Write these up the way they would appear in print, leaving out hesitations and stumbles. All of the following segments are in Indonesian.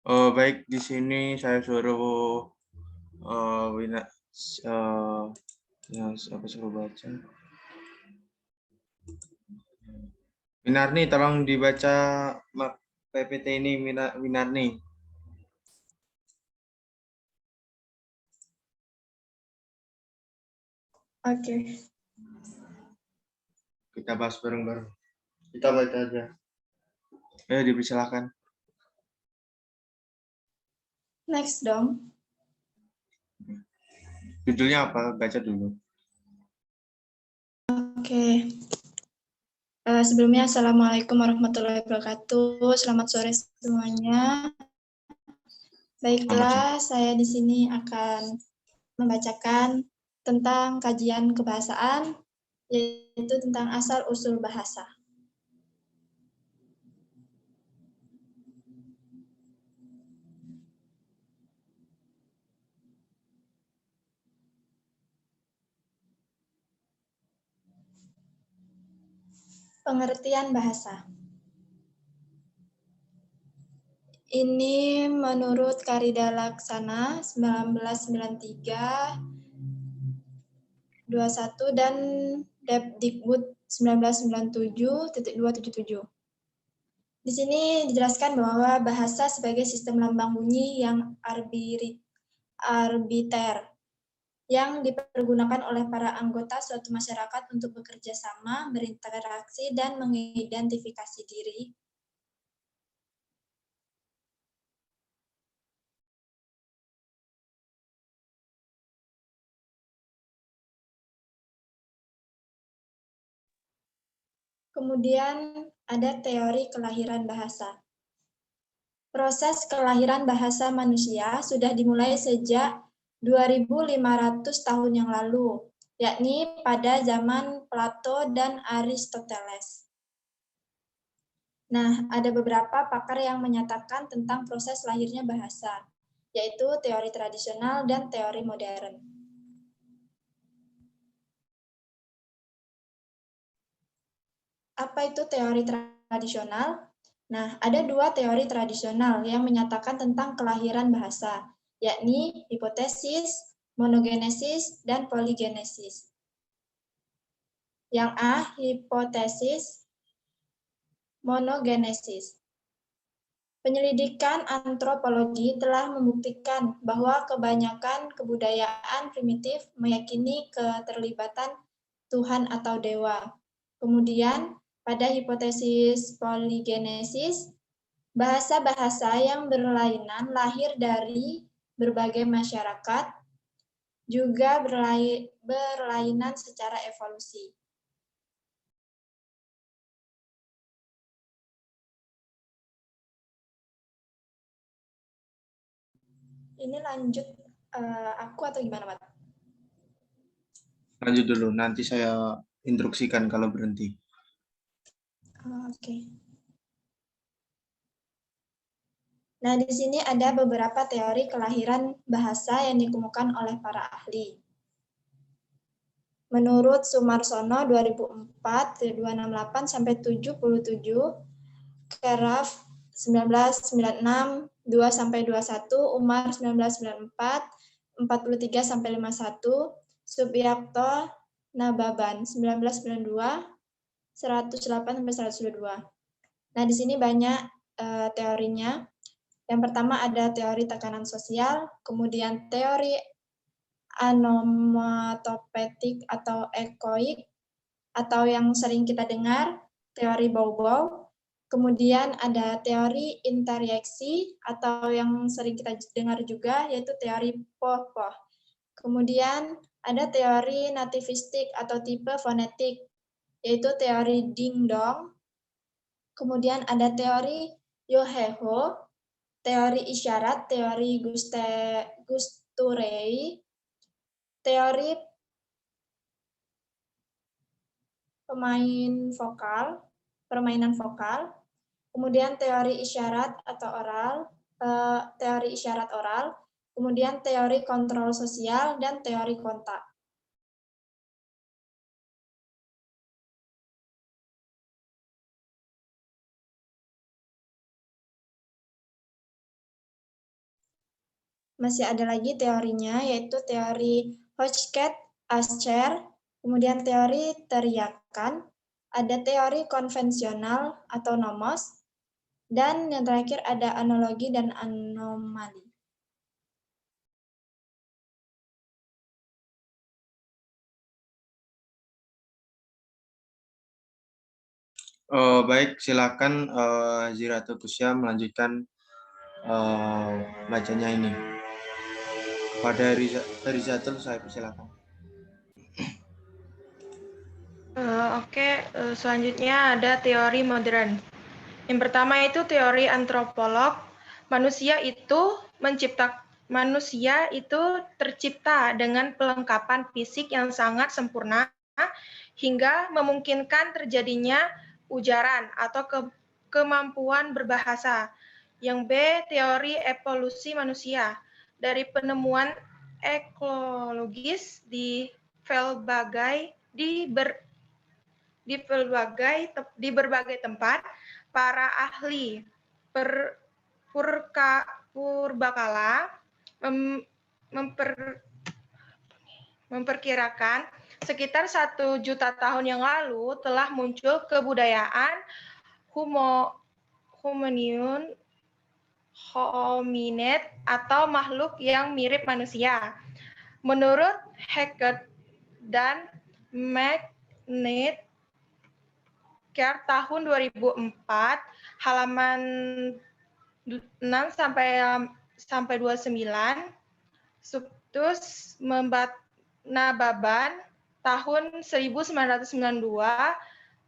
Baik, di sini saya suruh apa suruh baca. Winarni, tolong dibaca PPT ini, Winarni. Oke. Kita bahas bareng-bareng. Kita baca aja. Ayo, dipersilakan. Next dong. Judulnya apa? Baca dulu. Oke. Sebelumnya, Assalamualaikum warahmatullahi wabarakatuh. Selamat sore semuanya. Baiklah, saya di sini akan membacakan tentang kajian kebahasaan, yaitu tentang asal-usul bahasa. Pengertian bahasa. Ini menurut Karida Laksana 1993-21 dan Depdikbud 1997.277. Di sini dijelaskan bahwa bahasa sebagai sistem lambang bunyi yang arbiter yang dipergunakan oleh para anggota suatu masyarakat untuk bekerja sama, berinteraksi, dan mengidentifikasi diri. Kemudian ada teori kelahiran bahasa. Proses kelahiran bahasa manusia sudah dimulai sejak 2.500 tahun yang lalu, yakni pada zaman Plato dan Aristoteles. Nah, ada beberapa pakar yang menyatakan tentang proses lahirnya bahasa, yaitu teori tradisional dan teori modern. Apa itu teori tradisional? Nah, ada dua teori tradisional yang menyatakan tentang kelahiran bahasa, yakni hipotesis, monogenesis, dan poligenesis. Yang A, hipotesis monogenesis. Penyelidikan antropologi telah membuktikan bahwa kebanyakan kebudayaan primitif meyakini keterlibatan Tuhan atau dewa. Kemudian, pada hipotesis poligenesis, bahasa-bahasa yang berlainan lahir dari berbagai masyarakat, juga berlainan secara evolusi. Ini lanjut aku atau gimana, Mat? Lanjut dulu, nanti saya instruksikan kalau berhenti. Oke. Nah, di sini ada beberapa teori kelahiran bahasa yang dikemukakan oleh para ahli. Menurut Sumarsono 2004, 268 sampai 77, Keraf 1996, 2 sampai 21, Umar 1994, 43 sampai 51, Subiakto Nababan 1992, 108 sampai 122. Nah, di sini banyak teorinya. Yang pertama ada teori tekanan sosial, kemudian teori anomatopetik atau ekoik, atau yang sering kita dengar, teori bau-bau, Kemudian ada teori interaksi atau yang sering kita dengar juga yaitu teori Poh-Poh. Kemudian ada teori nativistik atau tipe fonetik yaitu teori Ding-Dong. Kemudian ada teori Yoheho, teori isyarat, teori Gusturei, teori permainan vokal, kemudian teori isyarat atau oral, teori isyarat oral, kemudian teori kontrol sosial, dan teori kontak. Masih ada lagi teorinya, yaitu teori Hotchkiss-Ascher, kemudian teori teriakan, ada teori konvensional atau nomos, dan yang terakhir ada analogi dan anomali. Baik, silakan Ziratul Kusya melanjutkan bacanya ini. Pada Rizatul, saya persilakan. Selanjutnya ada teori modern. Yang pertama itu teori antropolog. Manusia itu tercipta dengan pelengkapan fisik yang sangat sempurna hingga memungkinkan terjadinya ujaran atau kemampuan berbahasa. Yang B, teori evolusi manusia. Dari penemuan ekologis di berbagai tempat, para ahli purbakala memperkirakan sekitar 1 juta tahun yang lalu telah muncul kebudayaan hominid atau makhluk yang mirip manusia. Menurut Hackett dan McNeill tahun 2004, halaman 6 sampai 29, Subtus Nababan tahun 1992,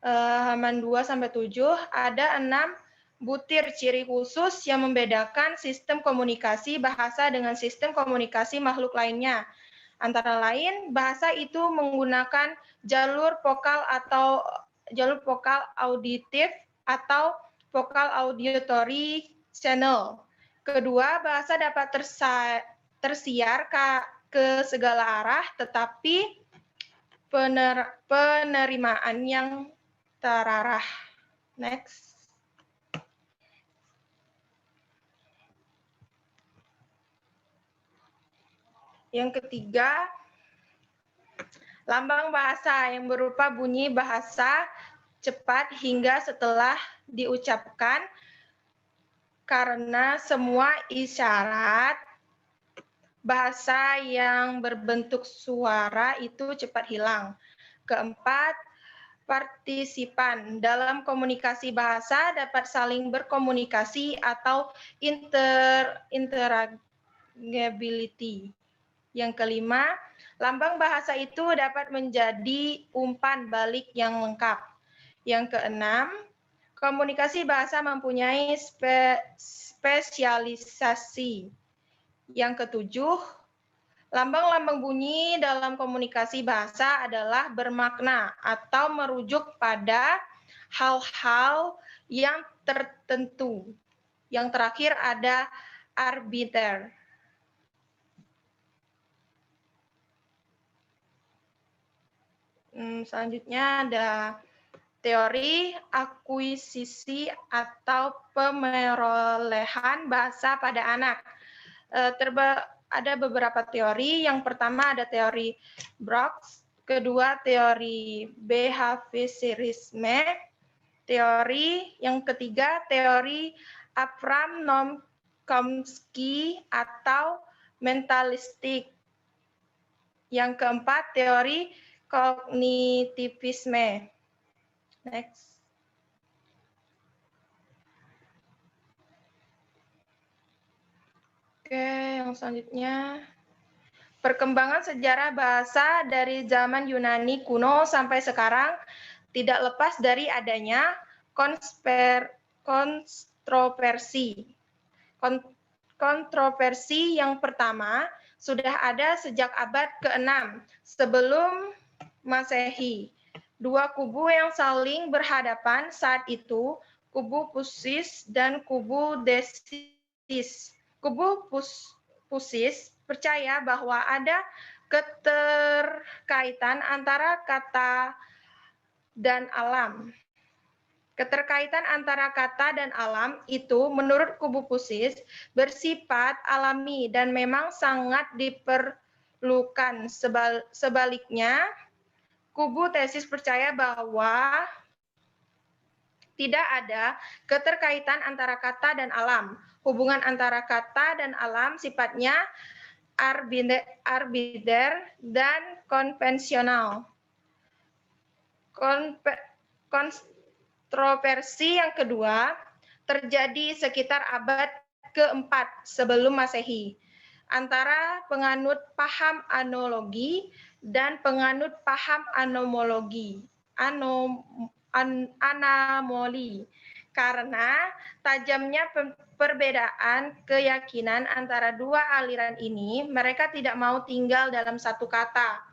halaman 2 sampai 7, ada 6 butir ciri khusus yang membedakan sistem komunikasi bahasa dengan sistem komunikasi makhluk lainnya. Antara lain, bahasa itu menggunakan jalur vokal auditif atau vokal auditory channel. Kedua, bahasa dapat tersiar ke segala arah, tetapi penerimaan yang terarah. Next. Yang ketiga, lambang bahasa yang berupa bunyi bahasa cepat hingga setelah diucapkan, karena semua isyarat bahasa yang berbentuk suara itu cepat hilang. Keempat, partisipan dalam komunikasi bahasa dapat saling berkomunikasi atau interagability. Yang kelima, lambang bahasa itu dapat menjadi umpan balik yang lengkap. Yang keenam, komunikasi bahasa mempunyai spesialisasi. Yang ketujuh, lambang-lambang bunyi dalam komunikasi bahasa adalah bermakna atau merujuk pada hal-hal yang tertentu. Yang terakhir ada arbiter. Selanjutnya ada teori akuisisi atau pemerolehan bahasa pada anak. Ada beberapa teori. Yang pertama ada teori Brooks, kedua teori behaviorisme, yang ketiga teori Abraham Chomsky atau mentalistik. Yang keempat teori kognitivisme. Next. Oke, yang selanjutnya. Perkembangan sejarah bahasa dari zaman Yunani kuno sampai sekarang tidak lepas dari adanya kontroversi. Kontroversi yang pertama sudah ada sejak abad ke-6 sebelum Masehi. Dua kubu yang saling berhadapan saat itu, kubu Pusis dan kubu Desis. Kubu Pusis percaya bahwa ada keterkaitan antara kata dan alam. Keterkaitan antara kata dan alam itu menurut kubu Pusis bersifat alami dan memang sangat diperlukan. Sebaliknya, kubu Tesis percaya bahwa tidak ada keterkaitan antara kata dan alam. Hubungan antara kata dan alam sifatnya arbiter dan konvensional. Kontroversi yang kedua terjadi sekitar abad ke-4 sebelum Masehi antara penganut paham analogi dan penganut paham anomologi. Anamoli. Karena tajamnya perbedaan keyakinan antara dua aliran ini, mereka tidak mau tinggal dalam satu kota.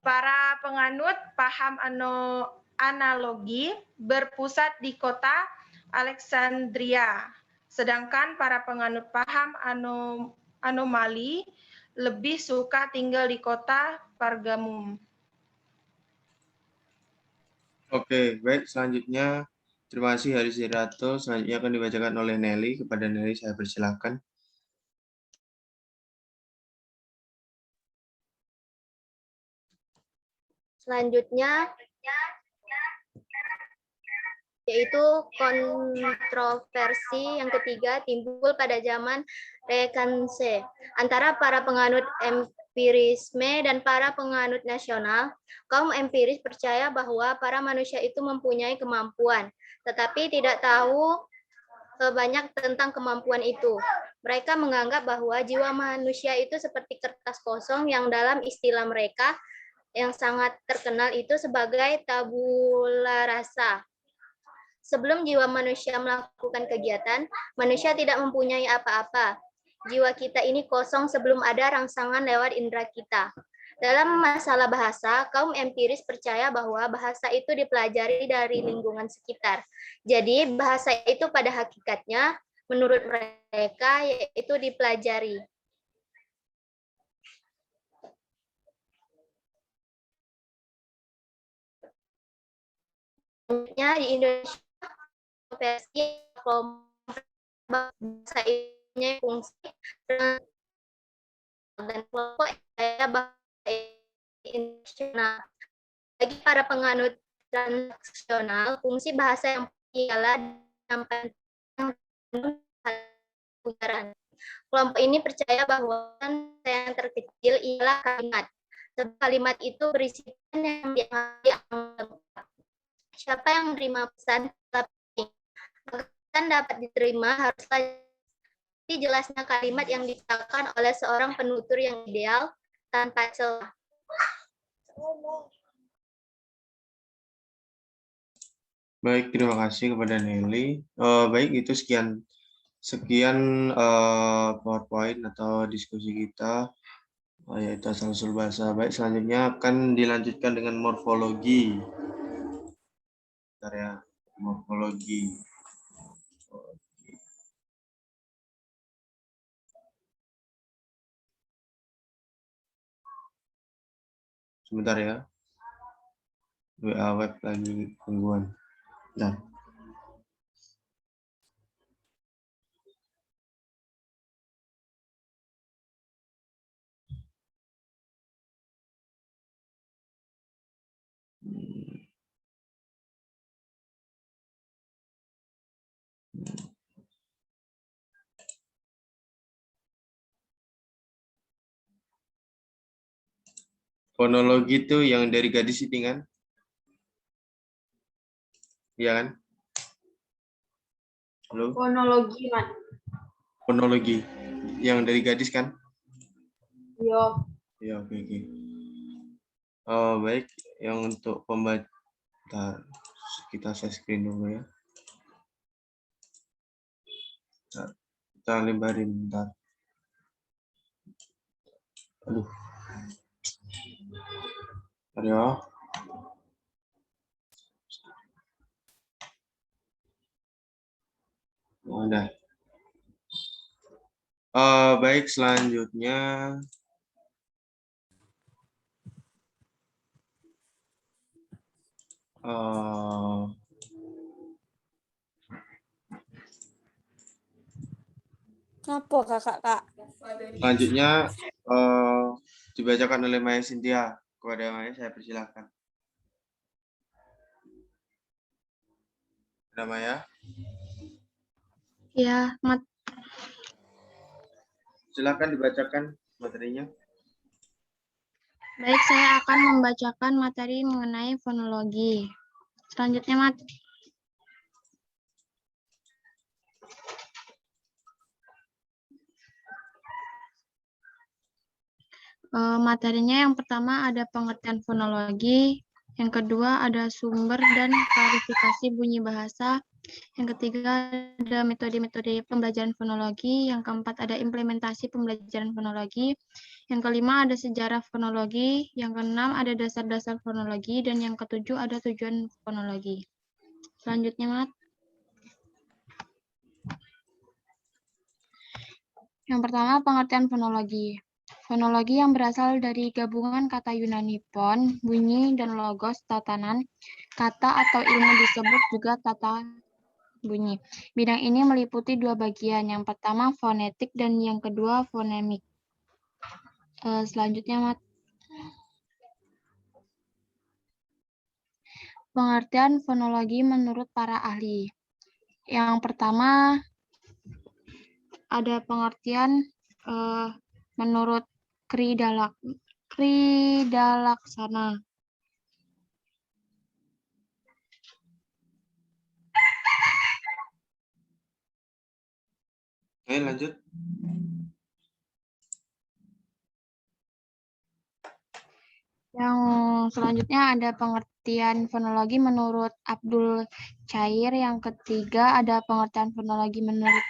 Para penganut paham analogi berpusat di kota Alexandria, sedangkan para penganut paham anomali lebih suka tinggal di kota Pergamum. Oke, baik. Selanjutnya, terima kasih Haris Irato. Selanjutnya akan dibacakan oleh Nelly. Kepada Nelly, saya persilakan. Selanjutnya, yaitu kontroversi yang ketiga timbul pada zaman Renaissance antara para penganut empirisme dan para penganut nasional. Kaum empiris percaya bahwa para manusia itu mempunyai kemampuan, tetapi tidak tahu banyak tentang kemampuan itu. Mereka menganggap bahwa jiwa manusia itu seperti kertas kosong yang dalam istilah mereka yang sangat terkenal itu sebagai tabula rasa. Sebelum jiwa manusia melakukan kegiatan, manusia tidak mempunyai apa-apa. Jiwa kita ini kosong sebelum ada rangsangan lewat indera kita. Dalam masalah bahasa, kaum empiris percaya bahwa bahasa itu dipelajari dari lingkungan sekitar. Jadi, bahasa itu pada hakikatnya, menurut mereka, yaitu dipelajari. Selanjutnya di Indonesia, versi kelompok bahasa ini fungsi dan kelompok bahasa internasional. Bagi para penganut transnasional, fungsi bahasa yang ialah ujaran. Kelompok ini percaya bahwa yang terkecil ialah kalimat. Sebab kalimat itu berisi yang dianggap. Siapa yang menerima pesan dapat diterima haruslah jelasnya kalimat yang dikatakan oleh seorang penutur yang ideal tanpa celah. Baik, terima kasih kepada Nelly. Baik, itu sekian PowerPoint atau diskusi kita, yaitu asal-usul bahasa. Baik, selanjutnya akan dilanjutkan dengan morfologi. Bentar ya, morfologi. Sebentar ya. WA web lagi gangguan. Bentar. Fonologi itu yang dari gadis itu kan? Iya kan? Halo? Fonologi, Mat. fonologi. Yang dari gadis kan? Iya. Ya, oke. Baik, yang untuk pembaca, kita share screen dulu ya. Kita lebarin bentar. Aduh. Bentar ya. Udah. Baik, selanjutnya Apa kakak, Kak? selanjutnya dibacakan oleh Maya Cynthia. Kepada Maya saya persilahkan. Ada Maya? Ya, Silakan dibacakan materinya. baik, saya akan membacakan materi mengenai fonologi. Selanjutnya, materinya yang pertama ada pengertian fonologi, yang kedua ada sumber dan klarifikasi bunyi bahasa, yang ketiga ada metode-metode pembelajaran fonologi, yang keempat ada implementasi pembelajaran fonologi, yang kelima ada sejarah fonologi, yang keenam ada dasar-dasar fonologi, dan yang ketujuh ada tujuan fonologi. Selanjutnya, Mat. Yang pertama, pengertian fonologi. Fonologi yang berasal dari gabungan kata Yunani pon, bunyi, dan logos, tatanan. Kata atau ilmu disebut juga tata bunyi. Bidang ini meliputi dua bagian, yang pertama fonetik dan yang kedua fonemik. Selanjutnya, Mat. Pengertian fonologi menurut para ahli. Yang pertama, ada pengertian menurut Kridalaksana. Oke, lanjut. Yang selanjutnya ada pengertian fonologi menurut Abdul Chair. Yang ketiga ada pengertian fonologi menurut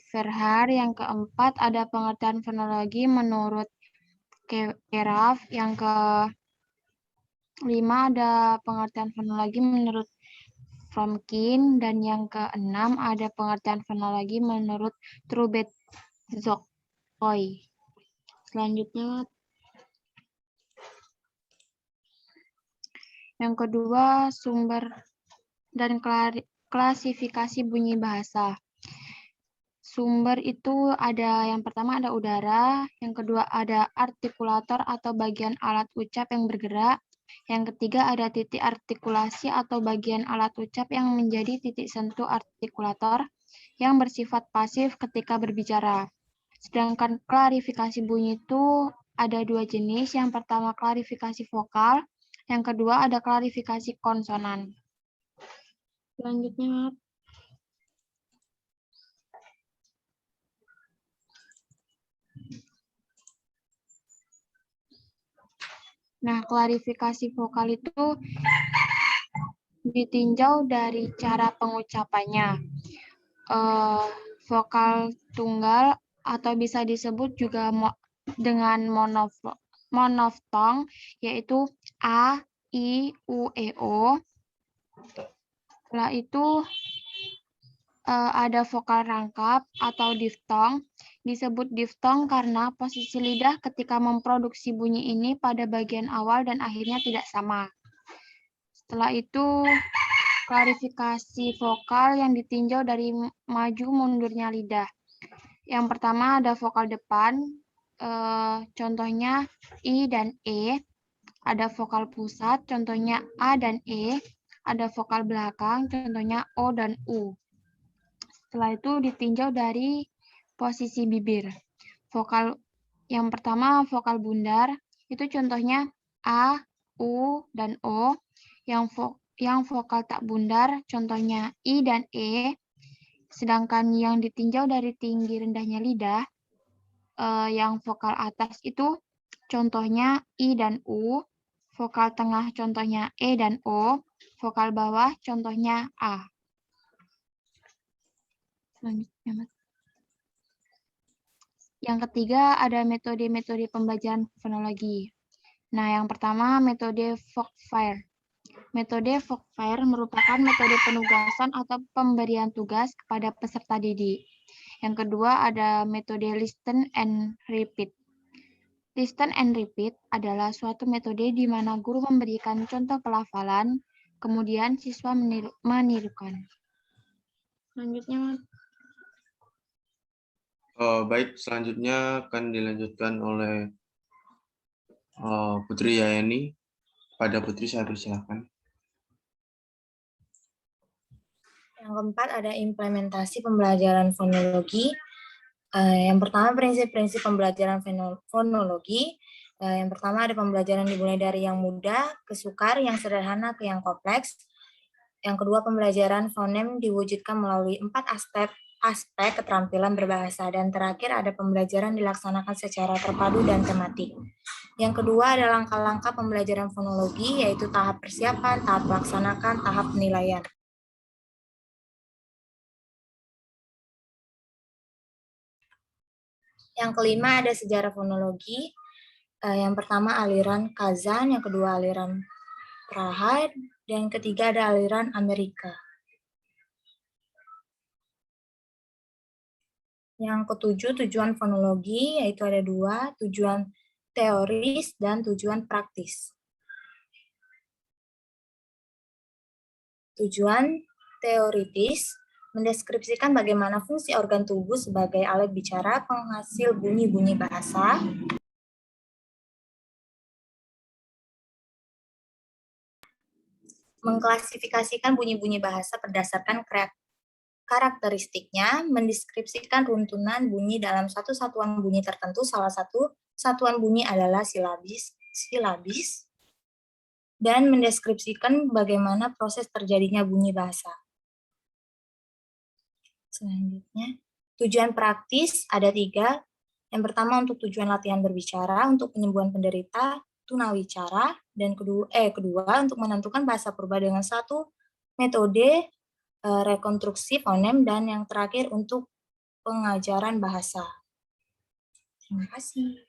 Verhaar. Yang keempat ada pengertian fonologi menurut Keraf. Yang kelima ada pengertian fonologi menurut Fromkin. Dan yang keenam ada pengertian fonologi menurut Trubetskoy. Selanjutnya, yang kedua, sumber dan klasifikasi bunyi bahasa. Sumber itu ada, yang pertama ada udara, yang kedua ada artikulator atau bagian alat ucap yang bergerak, yang ketiga ada titik artikulasi atau bagian alat ucap yang menjadi titik sentuh artikulator yang bersifat pasif ketika berbicara. Sedangkan klarifikasi bunyi itu ada dua jenis, yang pertama klarifikasi vokal, yang kedua ada klarifikasi konsonan. Selanjutnya, nah, klarifikasi vokal itu ditinjau dari cara pengucapannya. Vokal tunggal atau bisa disebut juga dengan monoftong, yaitu A, I, U, E, O. Setelah itu ada vokal rangkap atau diftong. Disebut diftong karena posisi lidah ketika memproduksi bunyi ini pada bagian awal dan akhirnya tidak sama. Setelah itu, klarifikasi vokal yang ditinjau dari maju mundurnya lidah. Yang pertama ada vokal depan, contohnya I dan E. Ada vokal pusat, contohnya A dan E. Ada vokal belakang, contohnya O dan U. Setelah itu ditinjau dari posisi bibir. Vokal yang pertama vokal bundar, itu contohnya A, U, dan O. Yang vokal tak bundar, contohnya I dan E. Sedangkan yang ditinjau dari tinggi rendahnya lidah, yang vokal atas itu contohnya I dan U, vokal tengah contohnya E dan O, vokal bawah contohnya A. Selanjutnya, yang ketiga ada metode-metode pembelajaran fonologi. Nah, yang pertama metode Vogt-Fire. Metode Vogt-Fire merupakan metode penugasan atau pemberian tugas kepada peserta didik. Yang kedua ada metode Listen and Repeat. Listen and Repeat adalah suatu metode di mana guru memberikan contoh pelafalan, kemudian siswa menirukan. Selanjutnya, Baik, selanjutnya akan dilanjutkan oleh Putri Yayani. Pada Putri saya persilakan. Yang keempat ada implementasi pembelajaran fonologi. Yang pertama prinsip-prinsip pembelajaran fonologi. Yang pertama ada pembelajaran dimulai dari yang mudah ke sukar, yang sederhana ke yang kompleks. Yang kedua pembelajaran fonem diwujudkan melalui 4 aspek keterampilan berbahasa. Dan terakhir ada pembelajaran dilaksanakan secara terpadu dan tematik. Yang kedua ada langkah-langkah pembelajaran fonologi, yaitu tahap persiapan, tahap melaksanakan, tahap penilaian. Yang kelima ada sejarah fonologi. Yang pertama aliran Kazan, yang kedua aliran Praha, dan yang ketiga ada aliran Amerika. Yang ketujuh tujuan fonologi, yaitu ada 2, tujuan teoris dan tujuan praktis. Tujuan teoritis mendeskripsikan bagaimana fungsi organ tubuh sebagai alat bicara penghasil bunyi-bunyi bahasa. Mengklasifikasikan bunyi-bunyi bahasa berdasarkan karakteristiknya, mendeskripsikan runtunan bunyi dalam satu satuan bunyi tertentu. Salah satu satuan bunyi adalah silabis, dan mendeskripsikan bagaimana proses terjadinya bunyi bahasa. Selanjutnya, tujuan praktis ada 3. Yang pertama untuk tujuan latihan berbicara, untuk penyembuhan penderita tunawicara, dan kedua untuk menentukan bahasa purba dengan satu metode rekonstruksi fonem, dan yang terakhir untuk pengajaran bahasa. Terima kasih.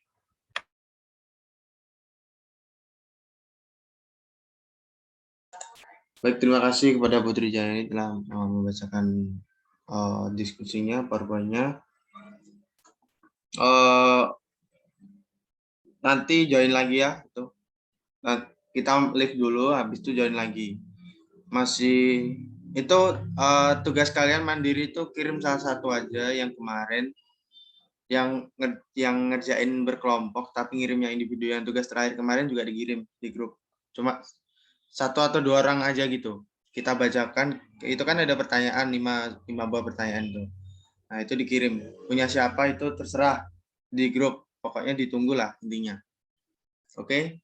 Baik, terima kasih kepada Putri Jayani telah membacakan diskusinya, PowerPoint-nya. Nanti join lagi ya. Nah, kita live dulu, habis itu join lagi. Masih itu tugas kalian mandiri itu kirim salah satu aja yang kemarin, yang ngerjain berkelompok tapi ngirimnya individu. Yang tugas terakhir kemarin juga dikirim di grup. Cuma 1 atau 2 orang aja gitu. Kita bacakan, itu kan ada pertanyaan, 5 buah pertanyaan itu. Nah, itu dikirim. Punya siapa itu terserah di grup. Pokoknya ditunggulah intinya. Oke?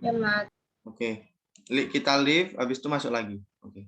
Ya, Mas. Oke. Kita leave, habis itu masuk lagi. Oke.